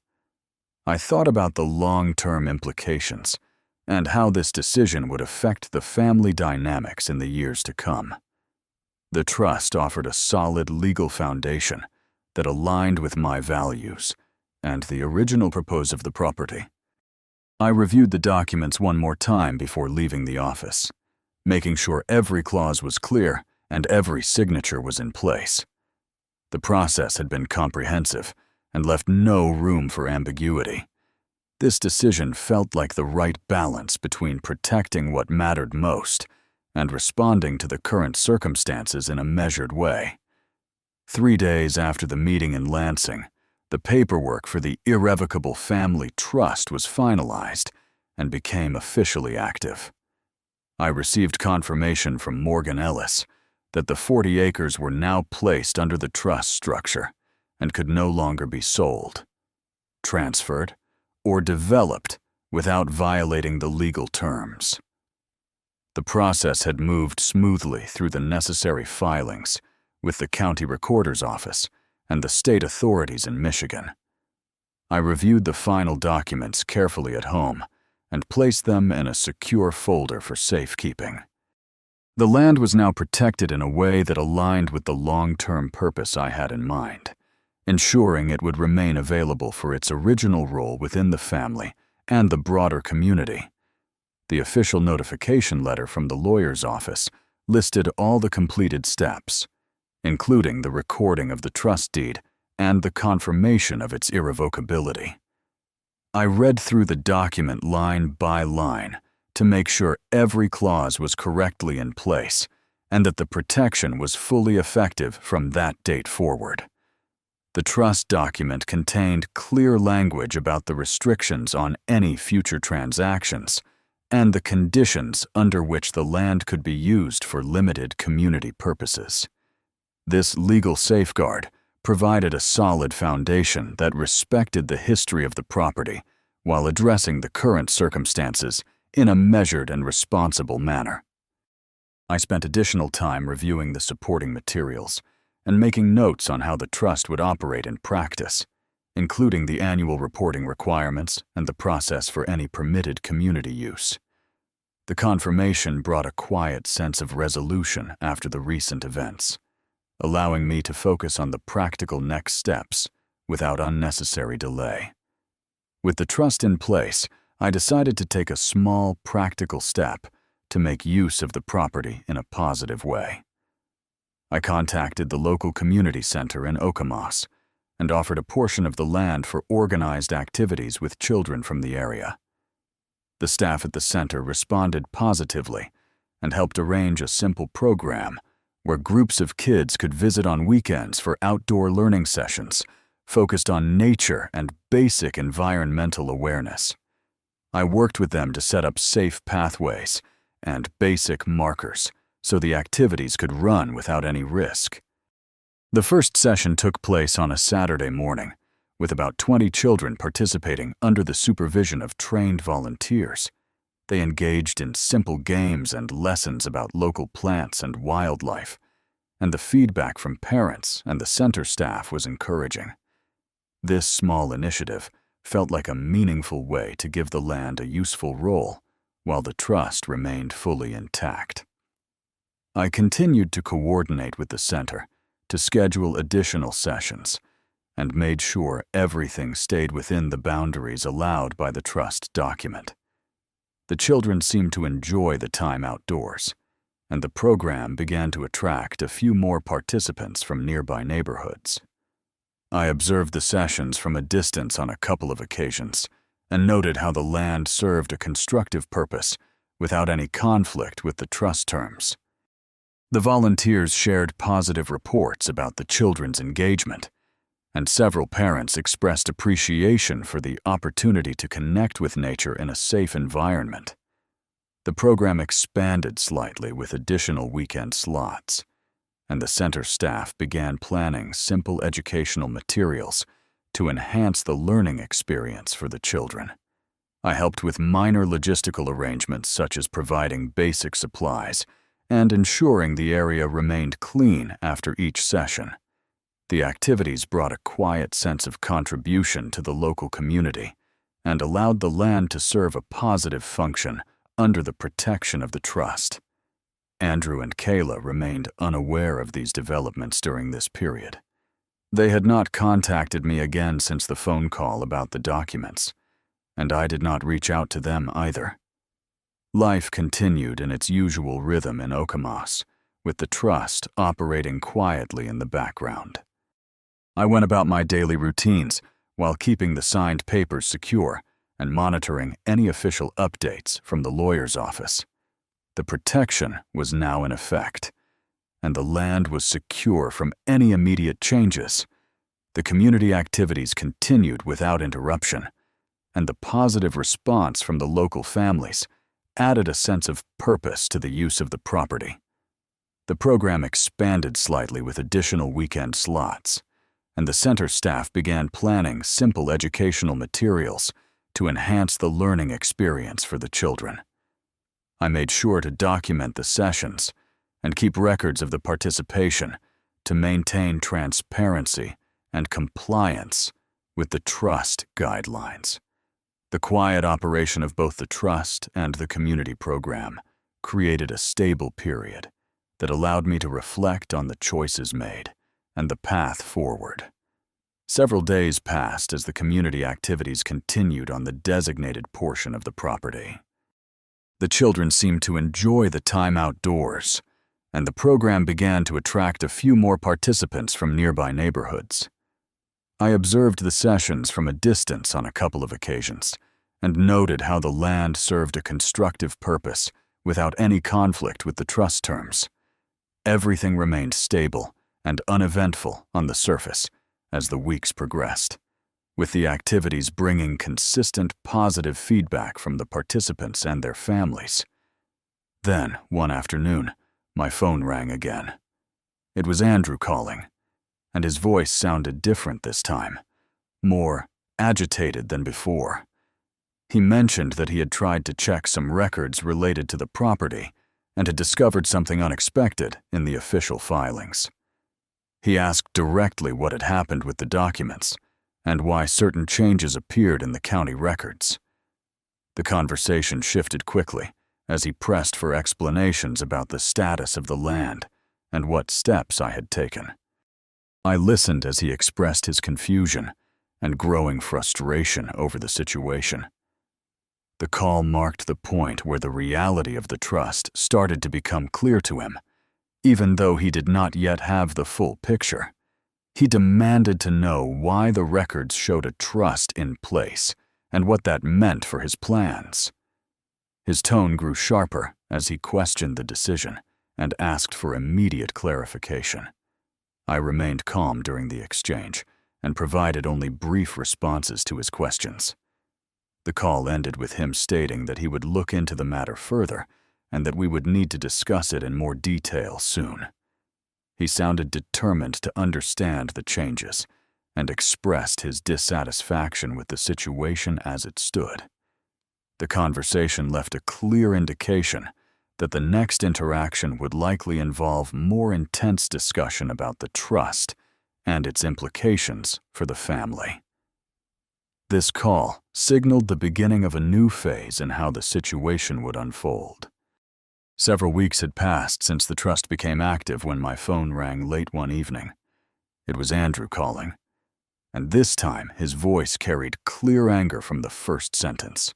I thought about the long-term implications and how this decision would affect the family dynamics in the years to come. The trust offered a solid legal foundation that aligned with my values and the original purpose of the property. I reviewed the documents one more time before leaving the office, making sure every clause was clear and every signature was in place. The process had been comprehensive and left no room for ambiguity. This decision felt like the right balance between protecting what mattered most and responding to the current circumstances in a measured way. 3 days after the meeting in Lansing, the paperwork for the irrevocable family trust was finalized and became officially active. I received confirmation from Morgan Ellis that the 40 acres were now placed under the trust structure and could no longer be sold, transferred, or developed without violating the legal terms. The process had moved smoothly through the necessary filings with the county recorder's office and the state authorities in Michigan. I reviewed the final documents carefully at home and placed them in a secure folder for safekeeping. The land was now protected in a way that aligned with the long-term purpose I had in mind, ensuring it would remain available for its original role within the family and the broader community. The official notification letter from the lawyer's office listed all the completed steps, including the recording of the trust deed and the confirmation of its irrevocability. I read through the document line by line to make sure every clause was correctly in place and that the protection was fully effective from that date forward. The trust document contained clear language about the restrictions on any future transactions and the conditions under which the land could be used for limited community purposes. This legal safeguard provided a solid foundation that respected the history of the property while addressing the current circumstances in a measured and responsible manner. I spent additional time reviewing the supporting materials and making notes on how the trust would operate in practice, including the annual reporting requirements and the process for any permitted community use. The confirmation brought a quiet sense of resolution after the recent events, allowing me to focus on the practical next steps without unnecessary delay. With the trust in place, I decided to take a small, practical step to make use of the property in a positive way. I contacted the local community center in Okemos and offered a portion of the land for organized activities with children from the area. The staff at the center responded positively and helped arrange a simple program where groups of kids could visit on weekends for outdoor learning sessions focused on nature and basic environmental awareness. I worked with them to set up safe pathways and basic markers so the activities could run without any risk. The first session took place on a Saturday morning, with about 20 children participating under the supervision of trained volunteers. They engaged in simple games and lessons about local plants and wildlife, and the feedback from parents and the center staff was encouraging. This small initiative felt like a meaningful way to give the land a useful role, while the trust remained fully intact. I continued to coordinate with the center to schedule additional sessions and made sure everything stayed within the boundaries allowed by the trust document. The children seemed to enjoy the time outdoors, and the program began to attract a few more participants from nearby neighborhoods. I observed the sessions from a distance on a couple of occasions and noted how the land served a constructive purpose without any conflict with the trust terms. The volunteers shared positive reports about the children's engagement, and several parents expressed appreciation for the opportunity to connect with nature in a safe environment. The program expanded slightly with additional weekend slots, and the center staff began planning simple educational materials to enhance the learning experience for the children. I helped with minor logistical arrangements such as providing basic supplies and ensuring the area remained clean after each session. The activities brought a quiet sense of contribution to the local community and allowed the land to serve a positive function under the protection of the trust. Andrew and Kayla remained unaware of these developments during this period. They had not contacted me again since the phone call about the documents, and I did not reach out to them either. Life continued in its usual rhythm in Okemos, with the trust operating quietly in the background. I went about my daily routines while keeping the signed papers secure and monitoring any official updates from the lawyer's office. The protection was now in effect, and the land was secure from any immediate changes. The community activities continued without interruption, and the positive response from the local families added a sense of purpose to the use of the property. The program expanded slightly with additional weekend slots, and the center staff began planning simple educational materials to enhance the learning experience for the children. I made sure to document the sessions and keep records of the participation to maintain transparency and compliance with the trust guidelines. The quiet operation of both the trust and the community program created a stable period that allowed me to reflect on the choices made and the path forward. Several days passed as the community activities continued on the designated portion of the property. The children seemed to enjoy the time outdoors, and the program began to attract a few more participants from nearby neighborhoods. I observed the sessions from a distance on a couple of occasions and noted how the land served a constructive purpose without any conflict with the trust terms. Everything remained stable and uneventful on the surface as the weeks progressed, with the activities bringing consistent positive feedback from the participants and their families. Then, one afternoon, my phone rang again. It was Andrew calling, and his voice sounded different this time, more agitated than before. He mentioned that he had tried to check some records related to the property and had discovered something unexpected in the official filings. He asked directly what had happened with the documents and why certain changes appeared in the county records. The conversation shifted quickly as he pressed for explanations about the status of the land and what steps I had taken. I listened as he expressed his confusion and growing frustration over the situation. The call marked the point where the reality of the trust started to become clear to him, even though he did not yet have the full picture. He demanded to know why the records showed a trust in place and what that meant for his plans. His tone grew sharper as he questioned the decision and asked for immediate clarification. I remained calm during the exchange and provided only brief responses to his questions. The call ended with him stating that he would look into the matter further and that we would need to discuss it in more detail soon. He sounded determined to understand the changes and expressed his dissatisfaction with the situation as it stood. The conversation left a clear indication that the next interaction would likely involve more intense discussion about the trust and its implications for the family. This call signaled the beginning of a new phase in how the situation would unfold. Several weeks had passed since the trust became active when my phone rang late one evening. It was Andrew calling, and this time his voice carried clear anger from the first sentence.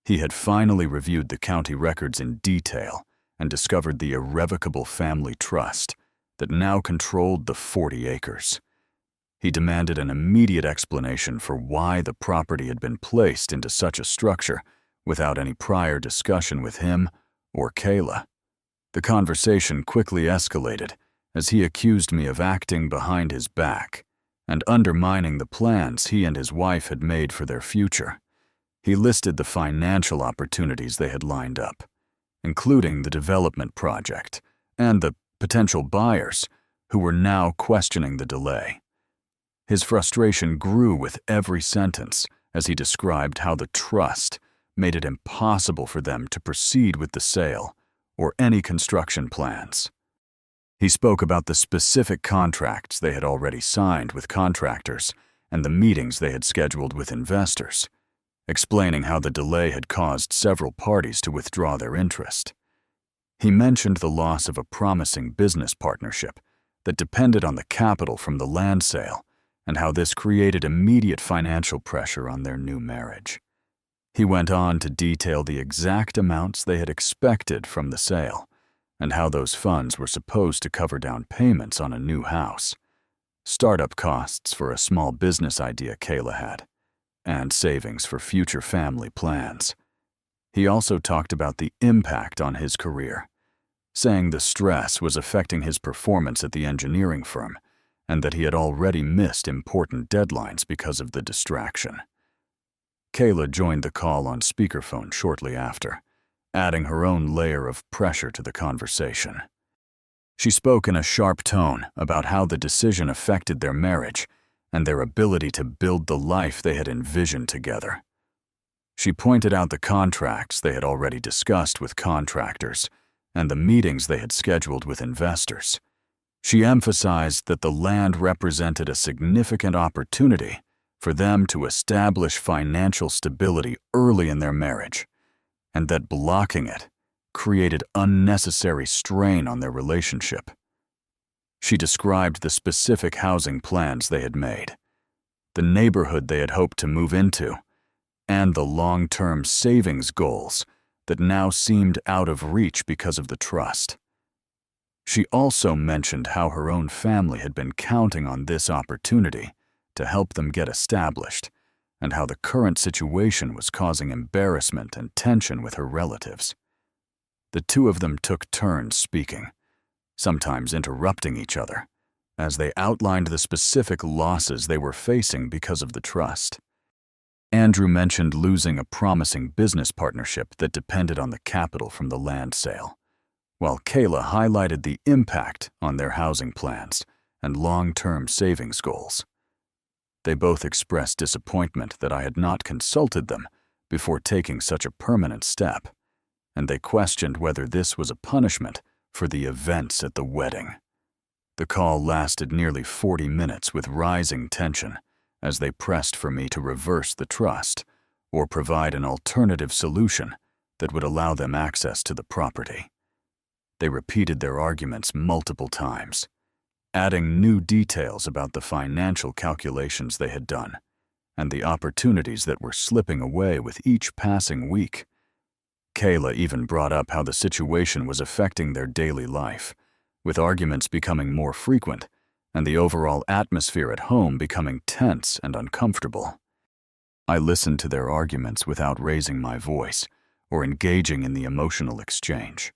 He had finally reviewed the county records in detail and discovered the irrevocable family trust that now controlled the 40 acres. He demanded an immediate explanation for why the property had been placed into such a structure without any prior discussion with him or Kayla. The conversation quickly escalated as he accused me of acting behind his back and undermining the plans he and his wife had made for their future. He listed the financial opportunities they had lined up, including the development project and the potential buyers who were now questioning the delay. His frustration grew with every sentence as he described how the trust made it impossible for them to proceed with the sale or any construction plans. He spoke about the specific contracts they had already signed with contractors and the meetings they had scheduled with investors, explaining how the delay had caused several parties to withdraw their interest. He mentioned the loss of a promising business partnership that depended on the capital from the land sale and how this created immediate financial pressure on their new marriage. He went on to detail the exact amounts they had expected from the sale and how those funds were supposed to cover down payments on a new house, startup costs for a small business idea Kayla had, and savings for future family plans. He also talked about the impact on his career, saying the stress was affecting his performance at the engineering firm and that he had already missed important deadlines because of the distraction. Kayla joined the call on speakerphone shortly after, adding her own layer of pressure to the conversation. She spoke in a sharp tone about how the decision affected their marriage and their ability to build the life they had envisioned together. She pointed out the contracts they had already discussed with contractors and the meetings they had scheduled with investors. She emphasized that the land represented a significant opportunity for them to establish financial stability early in their marriage, and that blocking it created unnecessary strain on their relationship. She described the specific housing plans they had made, the neighborhood they had hoped to move into, and the long-term savings goals that now seemed out of reach because of the trust. She also mentioned how her own family had been counting on this opportunity to help them get established, and how the current situation was causing embarrassment and tension with her relatives. The two of them took turns speaking, sometimes interrupting each other, as they outlined the specific losses they were facing because of the trust. Andrew mentioned losing a promising business partnership that depended on the capital from the land sale, while Kayla highlighted the impact on their housing plans and long-term savings goals. They both expressed disappointment that I had not consulted them before taking such a permanent step, and they questioned whether this was a punishment for the events at the wedding. The call lasted nearly 40 minutes with rising tension as they pressed for me to reverse the trust or provide an alternative solution that would allow them access to the property. They repeated their arguments multiple times, adding new details about the financial calculations they had done and the opportunities that were slipping away with each passing week. Kayla even brought up how the situation was affecting their daily life, with arguments becoming more frequent and the overall atmosphere at home becoming tense and uncomfortable. I listened to their arguments without raising my voice or engaging in the emotional exchange.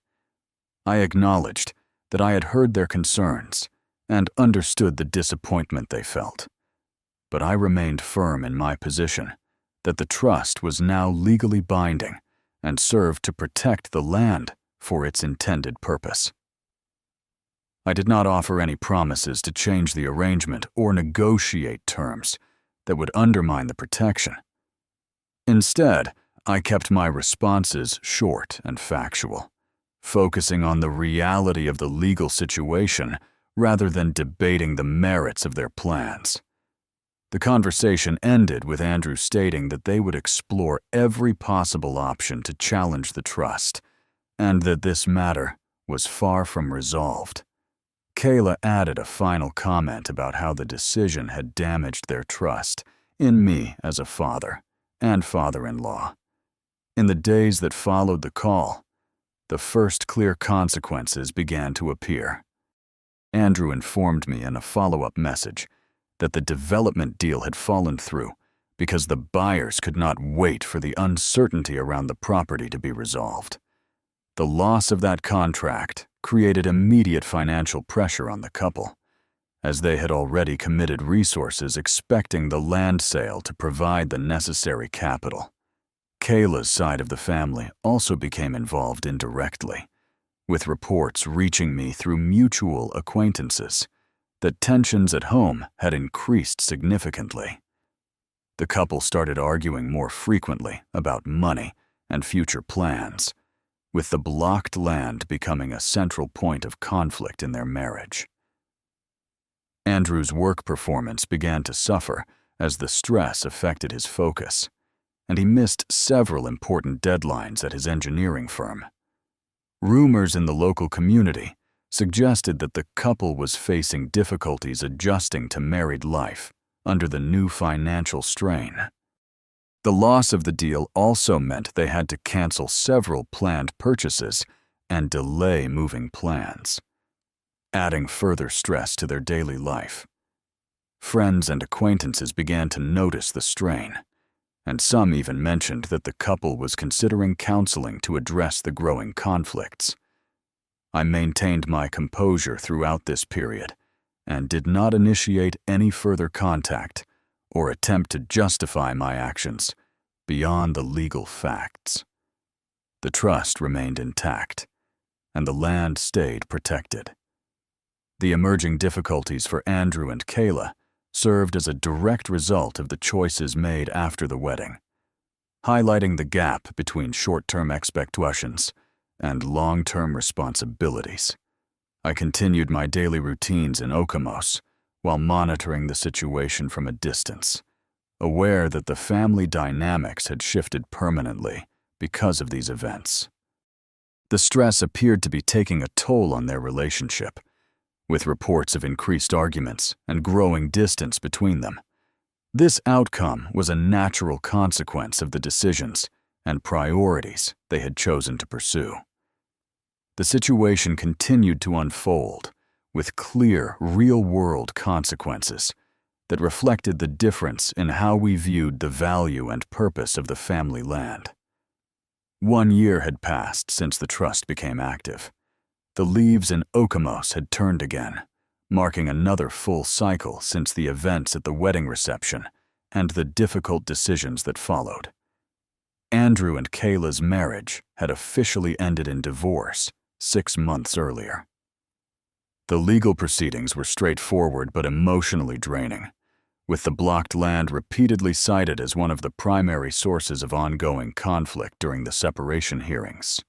I acknowledged that I had heard their concerns and understood the disappointment they felt, but I remained firm in my position that the trust was now legally binding and served to protect the land for its intended purpose. I did not offer any promises to change the arrangement or negotiate terms that would undermine the protection. Instead, I kept my responses short and factual, focusing on the reality of the legal situation rather than debating the merits of their plans. The conversation ended with Andrew stating that they would explore every possible option to challenge the trust, and that this matter was far from resolved. Kayla added a final comment about how the decision had damaged their trust in me as a father and father-in-law. In the days that followed the call, the first clear consequences began to appear. Andrew informed me in a follow-up message that the development deal had fallen through because the buyers could not wait for the uncertainty around the property to be resolved. The loss of that contract created immediate financial pressure on the couple, as they had already committed resources expecting the land sale to provide the necessary capital. Kayla's side of the family also became involved indirectly, with reports reaching me through mutual acquaintances that tensions at home had increased significantly. The couple started arguing more frequently about money and future plans, with the blocked land becoming a central point of conflict in their marriage. Andrew's work performance began to suffer as the stress affected his focus, and he missed several important deadlines at his engineering firm. Rumors in the local community suggested that the couple was facing difficulties adjusting to married life under the new financial strain. The loss of the deal also meant they had to cancel several planned purchases and delay moving plans, adding further stress to their daily life. Friends and acquaintances began to notice the strain, and some even mentioned that the couple was considering counseling to address the growing conflicts. I maintained my composure throughout this period and did not initiate any further contact or attempt to justify my actions beyond the legal facts. The trust remained intact, and the land stayed protected. The emerging difficulties for Andrew and Kayla served as a direct result of the choices made after the wedding, highlighting the gap between short-term expectations and long-term responsibilities. I continued my daily routines in Okemos while monitoring the situation from a distance, aware that the family dynamics had shifted permanently because of these events. The stress appeared to be taking a toll on their relationship, with reports of increased arguments and growing distance between them. This outcome was a natural consequence of the decisions and priorities they had chosen to pursue. The situation continued to unfold with clear, real-world consequences that reflected the difference in how we viewed the value and purpose of the family land. 1 year had passed since the trust became active. The leaves in Okemos had turned again, marking another full cycle since the events at the wedding reception and the difficult decisions that followed. Andrew and Kayla's marriage had officially ended in divorce 6 months earlier. The legal proceedings were straightforward but emotionally draining, with the blocked land repeatedly cited as one of the primary sources of ongoing conflict during the separation hearings.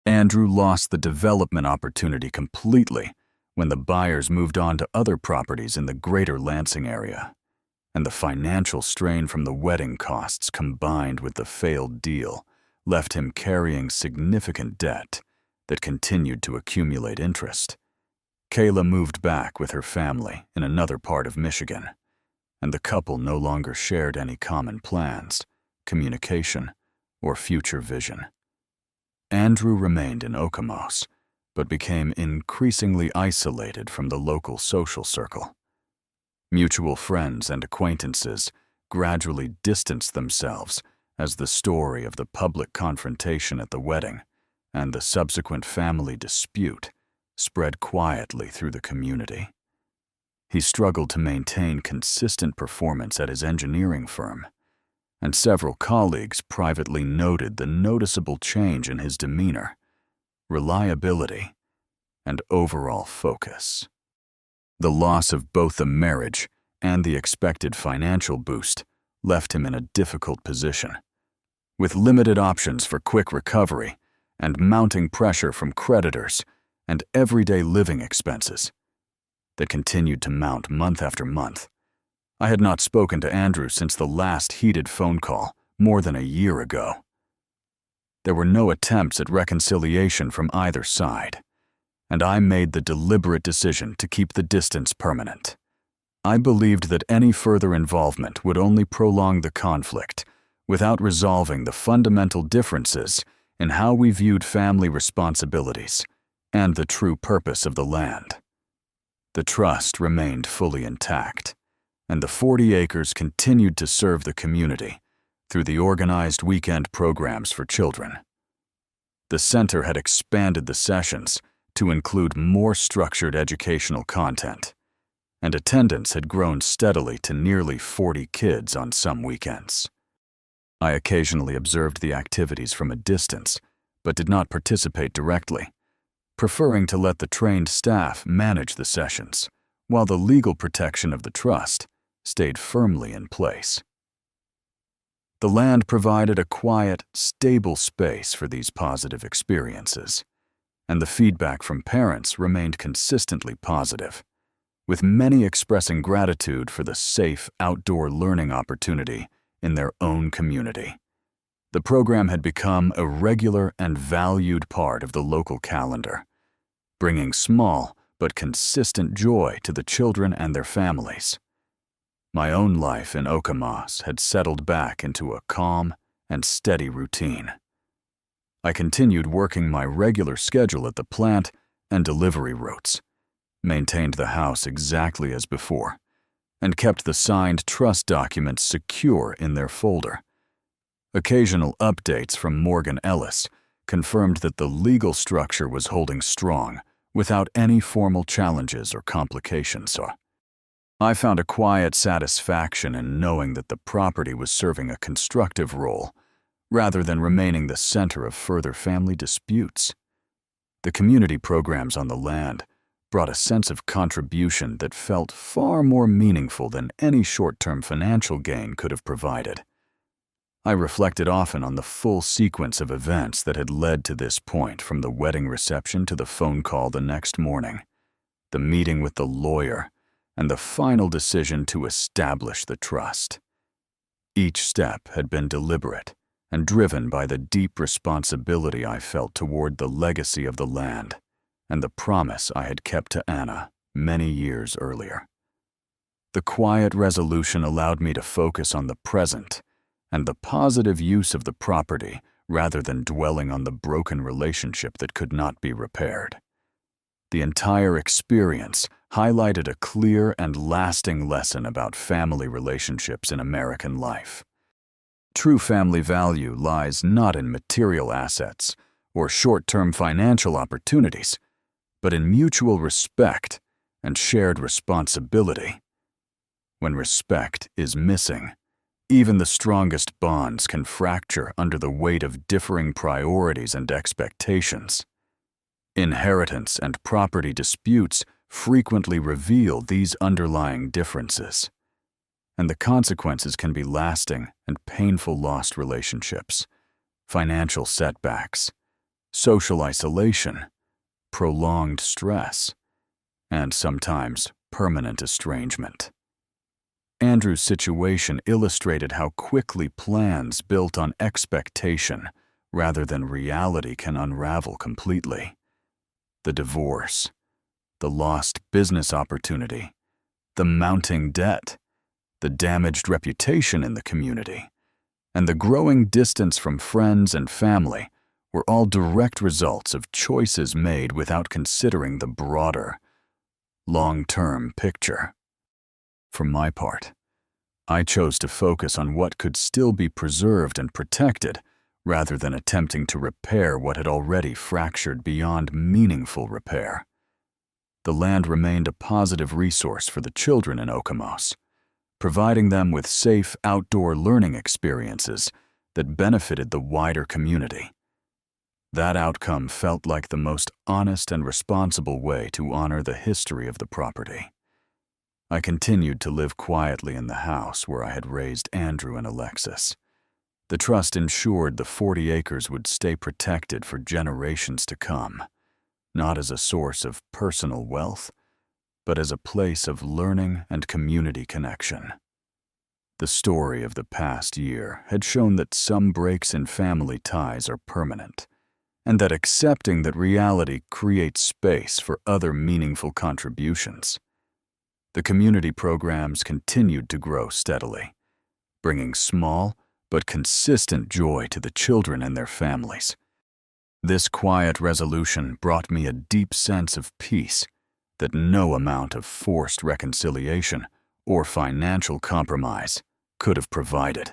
Andrew lost the development opportunity completely when the buyers moved on to other properties in the greater Lansing area, and the financial strain from the wedding costs combined with the failed deal left him carrying significant debt that continued to accumulate interest. Kayla moved back with her family in another part of Michigan, and the couple no longer shared any common plans, communication, or future vision. Andrew remained in Okemos, but became increasingly isolated from the local social circle. Mutual friends and acquaintances gradually distanced themselves as the story of the public confrontation at the wedding and the subsequent family dispute spread quietly through the community. He struggled to maintain consistent performance at his engineering firm, and several colleagues privately noted the noticeable change in his demeanor, reliability, and overall focus. The loss of both the marriage and the expected financial boost left him in a difficult position. With limited options for quick recovery and mounting pressure from creditors and everyday living expenses that continued to mount month after month, I had not spoken to Andrew since the last heated phone call more than a year ago. There were no attempts at reconciliation from either side, and I made the deliberate decision to keep the distance permanent. I believed that any further involvement would only prolong the conflict without resolving the fundamental differences in how we viewed family responsibilities and the true purpose of the land. The trust remained fully intact, and the 40 acres continued to serve the community through the organized weekend programs for children. The center had expanded the sessions to include more structured educational content, and attendance had grown steadily to nearly 40 kids on some weekends. I occasionally observed the activities from a distance, but did not participate directly, preferring to let the trained staff manage the sessions, while the legal protection of the trust stayed firmly in place. The land provided a quiet, stable space for these positive experiences, and the feedback from parents remained consistently positive, with many expressing gratitude for the safe outdoor learning opportunity in their own community. The program had become a regular and valued part of the local calendar, bringing small but consistent joy to the children and their families. My own life in Okemos had settled back into a calm and steady routine. I continued working my regular schedule at the plant and delivery routes, maintained the house exactly as before, and kept the signed trust documents secure in their folder. Occasional updates from Morgan Ellis confirmed that the legal structure was holding strong without any formal challenges or complications. I found a quiet satisfaction in knowing that the property was serving a constructive role rather than remaining the center of further family disputes. The community programs on the land brought a sense of contribution that felt far more meaningful than any short-term financial gain could have provided. I reflected often on the full sequence of events that had led to this point, from the wedding reception to the phone call the next morning, the meeting with the lawyer, and the final decision to establish the trust. Each step had been deliberate and driven by the deep responsibility I felt toward the legacy of the land and the promise I had kept to Anna many years earlier. The quiet resolution allowed me to focus on the present and the positive use of the property rather than dwelling on the broken relationship that could not be repaired. The entire experience highlighted a clear and lasting lesson about family relationships in American life. True family value lies not in material assets or short-term financial opportunities, but in mutual respect and shared responsibility. When respect is missing, even the strongest bonds can fracture under the weight of differing priorities and expectations. Inheritance and property disputes frequently reveal these underlying differences, and the consequences can be lasting and painful: lost relationships, financial setbacks, social isolation, prolonged stress, and sometimes permanent estrangement. Andrew's situation illustrated how quickly plans built on expectation rather than reality can unravel completely. The divorce, the lost business opportunity, the mounting debt, the damaged reputation in the community, and the growing distance from friends and family were all direct results of choices made without considering the broader, long-term picture. For my part, I chose to focus on what could still be preserved and protected rather than attempting to repair what had already fractured beyond meaningful repair. The land remained a positive resource for the children in Okemos, providing them with safe outdoor learning experiences that benefited the wider community. That outcome felt like the most honest and responsible way to honor the history of the property. I continued to live quietly in the house where I had raised Andrew and Alexis. The trust ensured the 40 acres would stay protected for generations to come, not as a source of personal wealth, but as a place of learning and community connection. The story of the past year had shown that some breaks in family ties are permanent, and that accepting that reality creates space for other meaningful contributions. The community programs continued to grow steadily, bringing small but consistent joy to the children and their families. This quiet resolution brought me a deep sense of peace that no amount of forced reconciliation or financial compromise could have provided.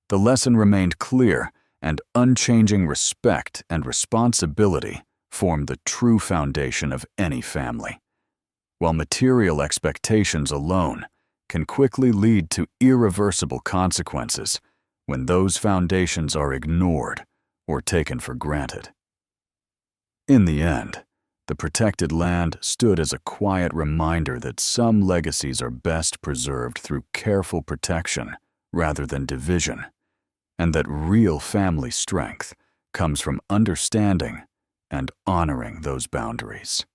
The lesson remained clear, and unchanging respect and responsibility formed the true foundation of any family, while material expectations alone can quickly lead to irreversible consequences when those foundations are ignored or taken for granted. In the end, the protected land stood as a quiet reminder that some legacies are best preserved through careful protection rather than division, and that real family strength comes from understanding and honoring those boundaries.